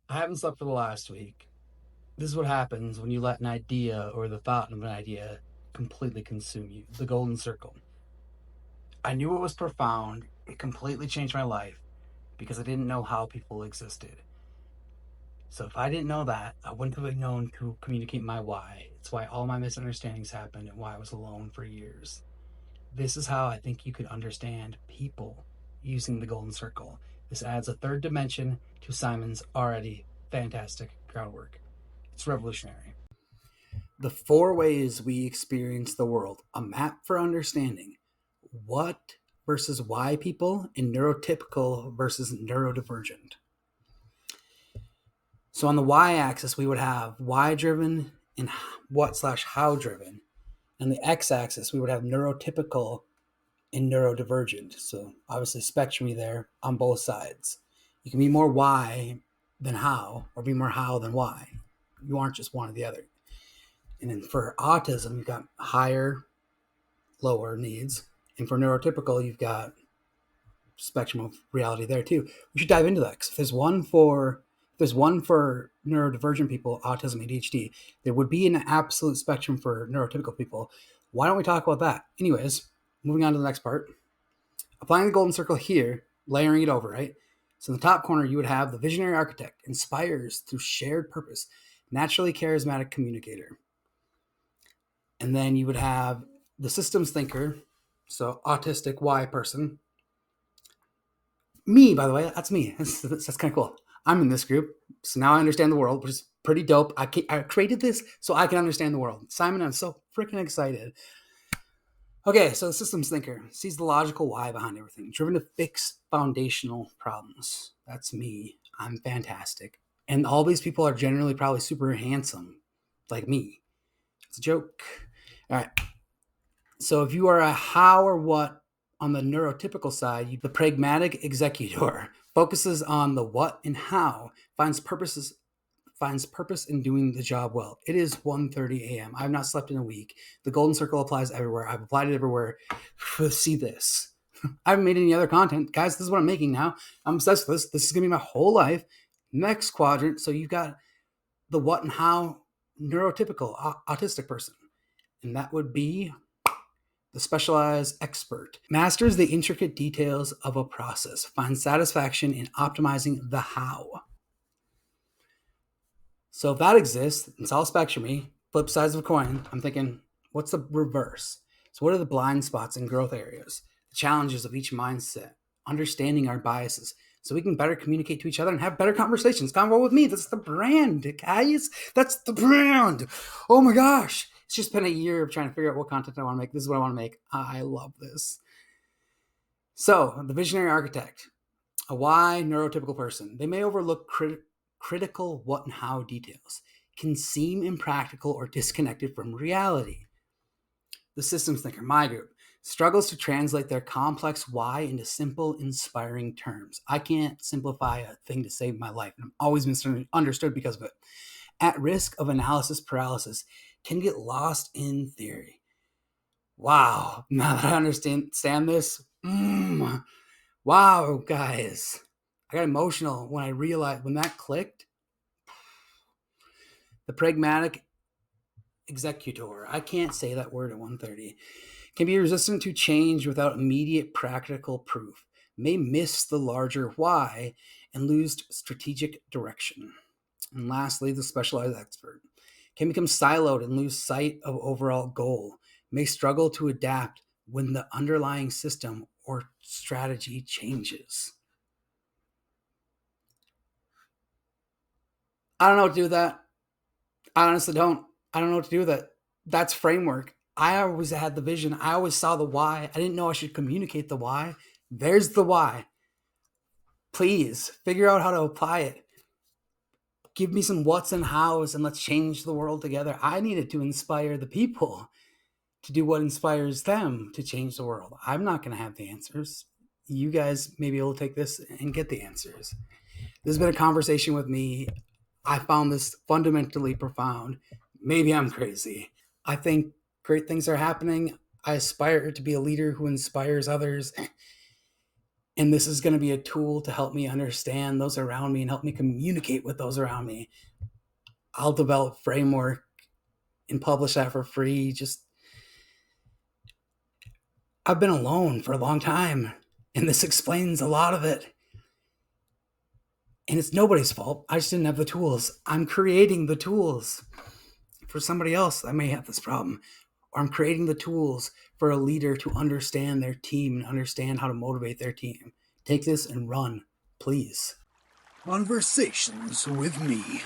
I haven't slept for the last week. This is what happens when you let an idea or the thought of an idea completely consume you. The golden circle. I knew it was profound. It completely changed my life because I didn't know how people existed. So if I didn't know that, I wouldn't have known to communicate my why. It's why all my misunderstandings happened and why I was alone for years. This is how I think you could understand people using the golden circle. This adds a third dimension to Simon's already fantastic groundwork. It's revolutionary. The four ways we experience the world, a map for understanding what versus why people, and neurotypical versus neurodivergent. So on the y-axis, we would have why-driven and what/how-driven. On the x-axis, we would have neurotypical and neurodivergent. So obviously spectrum there on both sides. You can be more why than how, or be more how than why. You aren't just one or the other. And then for autism, you've got higher, lower needs. And for neurotypical, you've got spectrum of reality there too. We should dive into that. If there's one for neurodivergent people, autism, ADHD, there would be an absolute spectrum for neurotypical people. Why don't we talk about that? Anyways, moving on to the next part. Applying the golden circle here, layering it over, right? So in the top corner, you would have the visionary architect, inspires through shared purpose, naturally charismatic communicator. And then you would have the systems thinker, so autistic Y person. Me, by the way, that's me. That's kind of cool. I'm in this group, so now I understand the world, which is pretty dope. I created this so I can understand the world. Simon, I'm so freaking excited. Okay, so the systems thinker sees the logical why behind everything, driven to fix foundational problems. That's me. I'm fantastic. And all these people are generally probably super handsome, like me. It's a joke. All right. So if you are a how or what on the neurotypical side, the pragmatic executor focuses on the what and how, finds purpose in doing the job well. It is 1:30 a.m. I have not slept in a week. The golden circle applies everywhere. I've applied it everywhere. See this. I haven't made any other content. Guys, this is what I'm making now. I'm obsessed with this. This is going to be my whole life. Next quadrant. So you've got the what and how neurotypical autistic person. And that would be the specialized expert. Masters the intricate details of a process. Finds satisfaction in optimizing the how. So if that exists, it's all spectrumy, flip sides of a coin. I'm thinking, what's the reverse? So what are the blind spots and growth areas? The challenges of each mindset, understanding our biases, so we can better communicate to each other and have better conversations. Convo with me. That's the brand, guys. That's the brand. Oh my gosh. It's just been a year of trying to figure out what content I want to make. This is what I want to make. I love this. So the visionary architect, a why neurotypical person. They may overlook critical what and how details, can seem impractical or disconnected from reality. The systems thinker, my group, struggles to translate their complex why into simple, inspiring terms. I can't simplify a thing to save my life, and I'm always misunderstood because of it. At risk of analysis paralysis, can get lost in theory. Wow, now that I understand this, wow, guys. I got emotional when I realized, when that clicked. The pragmatic executor, I can't say that word at 1:30, can be resistant to change without immediate practical proof, may miss the larger why and lose strategic direction. And lastly, the specialized expert can become siloed and lose sight of overall goal, may struggle to adapt when the underlying system or strategy changes. I don't know what to do with that. I honestly don't. I don't know what to do with it. That's framework. I always had the vision. I always saw the why. I didn't know I should communicate the why. There's the why. Please figure out how to apply it. Give me some what's and how's and let's change the world together. I needed to inspire the people to do what inspires them to change the world. I'm not going to have the answers. You guys may be able to take this and get the answers. This has been a conversation with me. I found this fundamentally profound. Maybe I'm crazy. I think great things are happening. I aspire to be a leader who inspires others. And this is going to be a tool to help me understand those around me and help me communicate with those around me. I'll develop framework and publish that for free. I've been alone for a long time, and this explains a lot of it. And it's nobody's fault. I just didn't have the tools. I'm creating the tools for somebody else that may have this problem. Or I'm creating the tools for a leader to understand their team and understand how to motivate their team. Take this and run, please. Conversations with me.